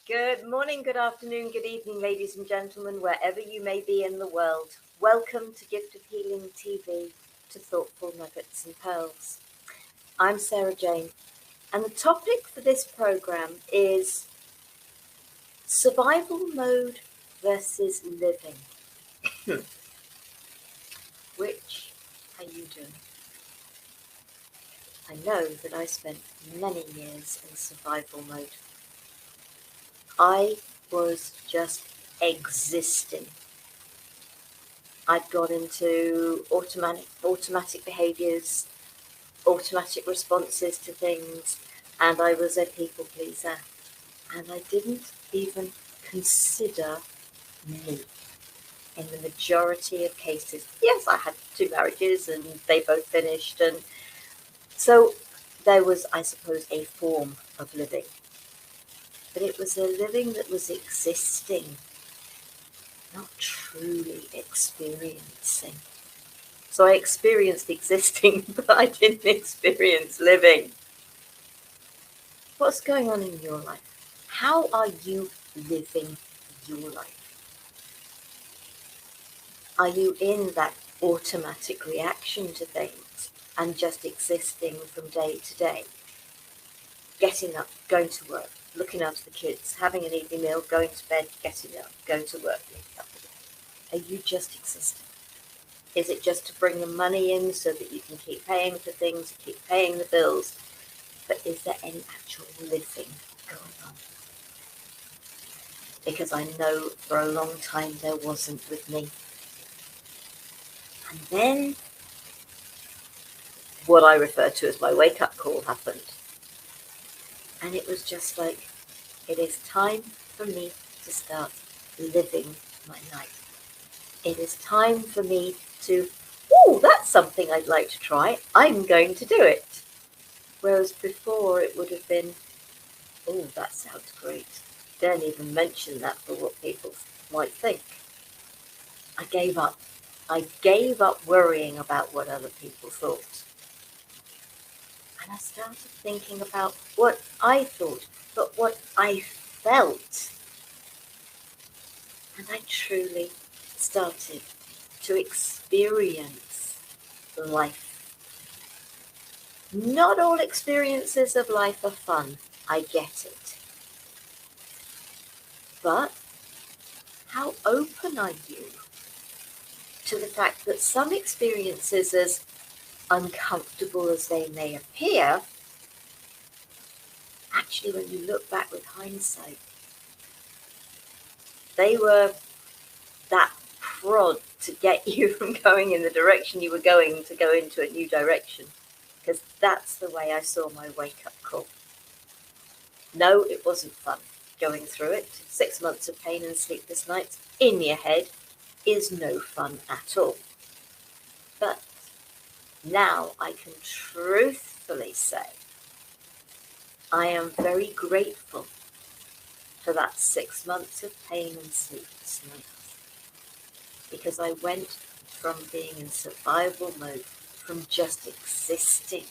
Good morning, good afternoon, good evening, ladies and gentlemen, wherever you may be in the world. Welcome to Gift of Healing TV, to Thoughtful Nuggets and Pearls. I'm Sara Jane, and the topic for this program is survival mode versus living. Which are you doing? I know that I spent many years in survival mode. I was just existing. I'd got into automatic behaviours, automatic responses to things, and I was a people pleaser. And I didn't even consider me in the majority of cases. Yes, I had 2 marriages and they both finished, and so there was, I suppose, a form of living. But it was a living that was existing, not truly experiencing. So I experienced existing, but I didn't experience living. What's going on in your life? How are you living your life? Are you in that automatic reaction to things and just existing from day to day? Getting up, going to work, looking after the kids, having an evening meal, going to bed, getting up, going to work. Are you just existing? Is it just to bring the money in so that you can keep paying for things, keep paying the bills? But is there any actual living going on? Because I know for a long time there wasn't with me. And then what I refer to as my wake-up call happened. And it was just like, it is time for me to start living my life. It is time for me to, that's something I'd like to try. I'm going to do it. Whereas before it would have been, that sounds great. Don't even mention that for what people might think. I gave up. I gave up worrying about what other people thought. And I started thinking about what I thought, but what I felt. And I truly started to experience life. Not all experiences of life are fun. I get it. But how open are you to the fact that some experiences, as uncomfortable as they may appear, actually when you look back with hindsight, they were that prod to get you from going in the direction you were going to go into a new direction. Because that's the way I saw my wake-up call. No, it wasn't fun going through it. 6 months of pain and sleepless nights in your head is no fun at all. But now I can truthfully say I am very grateful for that 6 months of pain and sleepless nights, because I went from being in survival mode, from just existing,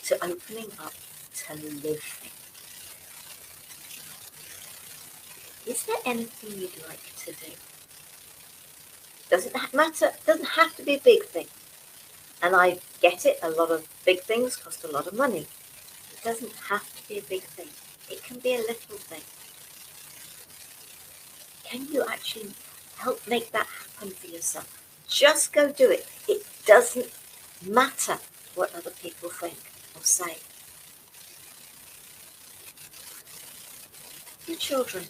to opening up to living. Is there anything you'd like to do? Doesn't matter, doesn't have to be a big thing. And I get it, a lot of big things cost a lot of money. It doesn't have to be a big thing. It can be a little thing. Can you actually help make that happen for yourself? Just go do it. It doesn't matter what other people think or say. Your children.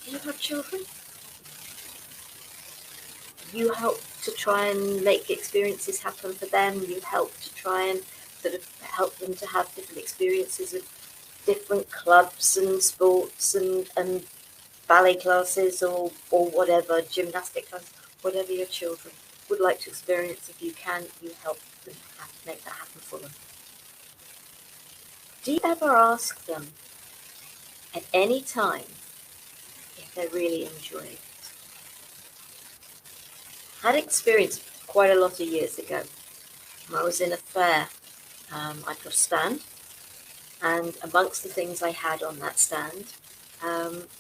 Do you have children? You help to try and make experiences happen for them. You help to try and sort of help them to have different experiences of different clubs and sports and ballet classes or whatever, gymnastic classes, whatever your children would like to experience. If you can, you help them make that happen for them. Do you ever ask them at any time if they really enjoy it? I had experience quite a lot of years ago. I was in a fair. I got a stand, And amongst the things I had on that stand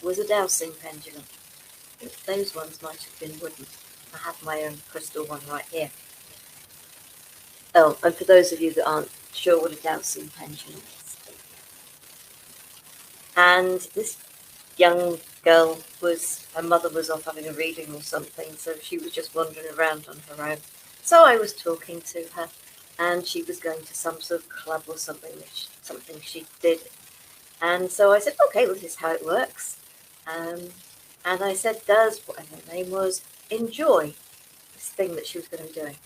was a dowsing pendulum. Those ones might have been wooden. I have my own crystal one right here. Oh, and for those of you that aren't sure what a dowsing pendulum is. And this young girl her mother was off having a reading or something, so she was just wandering around on her own. So I was talking to her, and she was going to some sort of club or something she did. And so I said, okay, well, this is how it works. And I said, does whatever her name was enjoy this thing that she was going to be doing?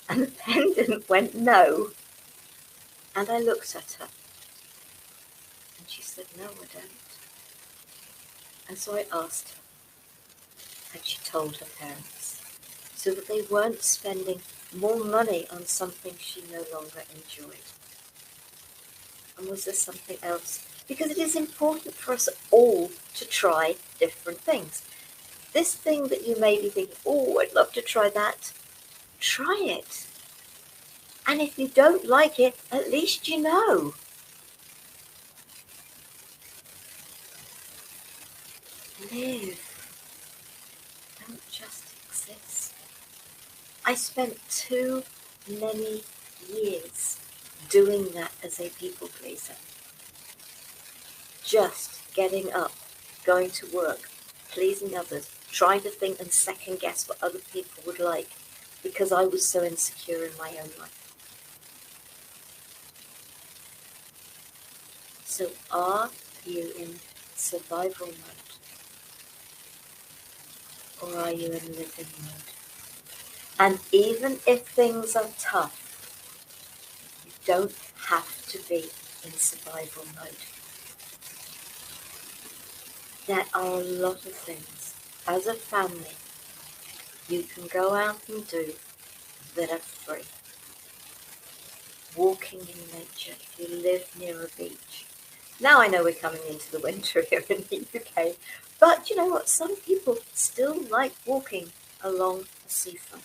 And the pendant went no. And I looked at her, and she said, no, I don't. And so I asked her, and she told her parents, so that they weren't spending more money on something she no longer enjoyed. And was there something else? Because it is important for us all to try different things. This thing that you may be thinking, oh, I'd love to try that, try it. And if you don't like it, at least you know. Live. Don't just exist. I spent too many years doing that as a people pleaser. Just getting up, going to work, pleasing others, trying to think and second guess what other people would like because I was so insecure in my own life. So are you in survival mode? Or are you in living mode? And even if things are tough, you don't have to be in survival mode. There are a lot of things as a family you can go out and do that are free. Walking in nature if you live near a beach. Now I know we're coming into the winter here in the UK, but you know what? Some people still like walking along the seafront.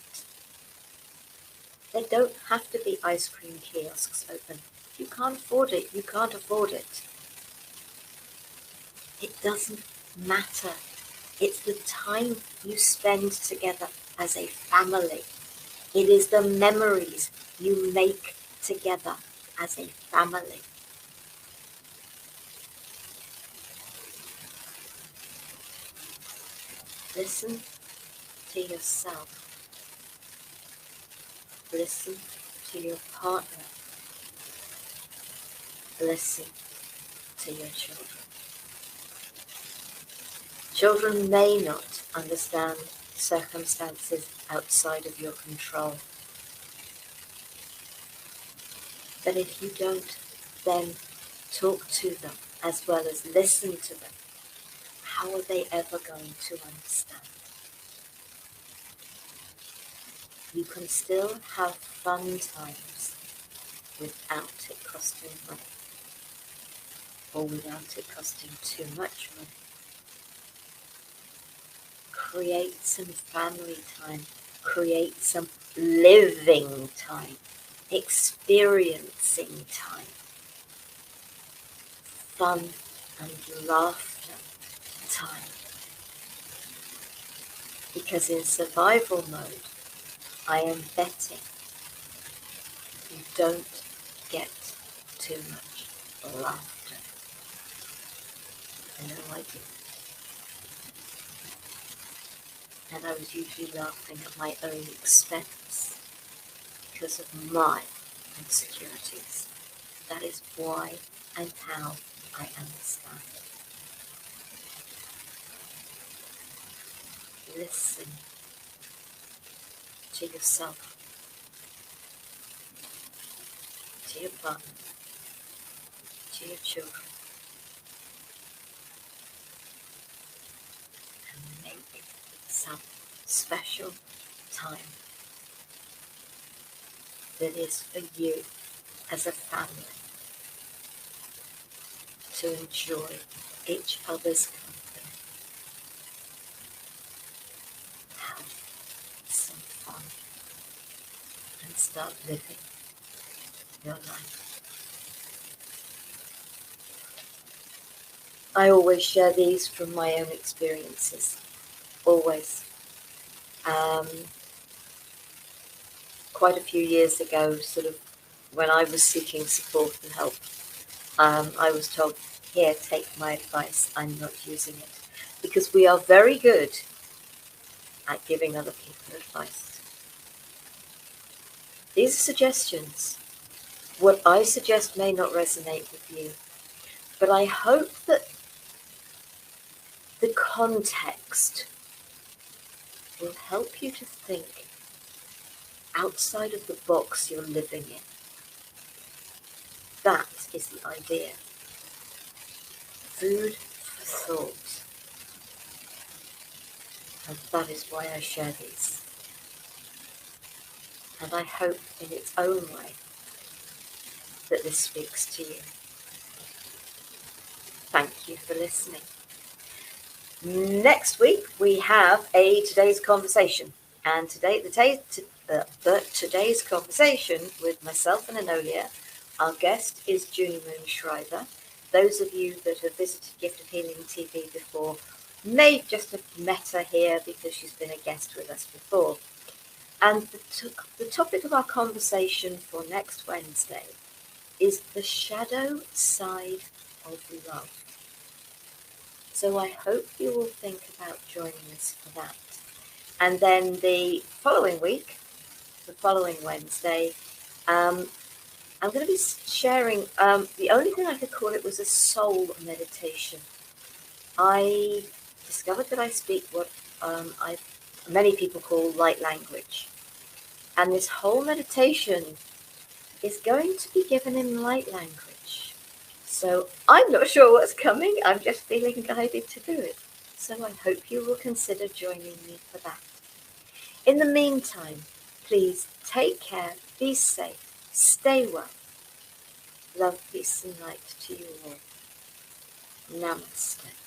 There don't have to be ice cream kiosks open. If you can't afford it, you can't afford it. It doesn't matter. It's the time you spend together as a family. It is the memories you make together as a family. Listen to yourself. Listen to your partner. Listen to your children. Children may not understand circumstances outside of your control. But if you don't then talk to them as well as listen to them, how are they ever going to understand? You can still have fun times without it costing money, or without it costing too much money. Create some family time, create some living time, experiencing time, fun and laughter time. Because in survival mode, I am betting you don't get too much laughter. I know I did. And I was usually laughing at my own expense because of my insecurities. That is why and how I understand. Listen to yourself, to your partner, to your children, and make some special time that is for you as a family to enjoy each other's company. Have some fun and start living your life. I always share these from my own experiences, always. Um, quite a few years ago, sort of when I was seeking support and help, I was told, here, take my advice, I'm not using it. Because we are very good at giving other people advice. These are suggestions. What I suggest may not resonate with you, but I hope that the context will help you to think outside of the box you're living in. That is the idea. Food for thought. And that is why I share these. And I hope in its own way that this speaks to you. Thank you for listening. Next week we have a today's conversation, and today's conversation with myself and Enolia. Our guest is Juni Moon Schreiber. Those of you that have visited Gift of Healing TV before may just have met her here because she's been a guest with us before. And the topic of our conversation for next Wednesday is the shadow side of love. So I hope you will think about joining us for that. And then the following week, the following Wednesday, I'm going to be sharing, the only thing I could call it was a soul meditation. I discovered that I speak what many people call light language. And this whole meditation is going to be given in light language. So I'm not sure what's coming. I'm just feeling guided to do it. So I hope you will consider joining me for that. In the meantime, please take care, be safe, stay well. Love, peace and light to you all. Namaste.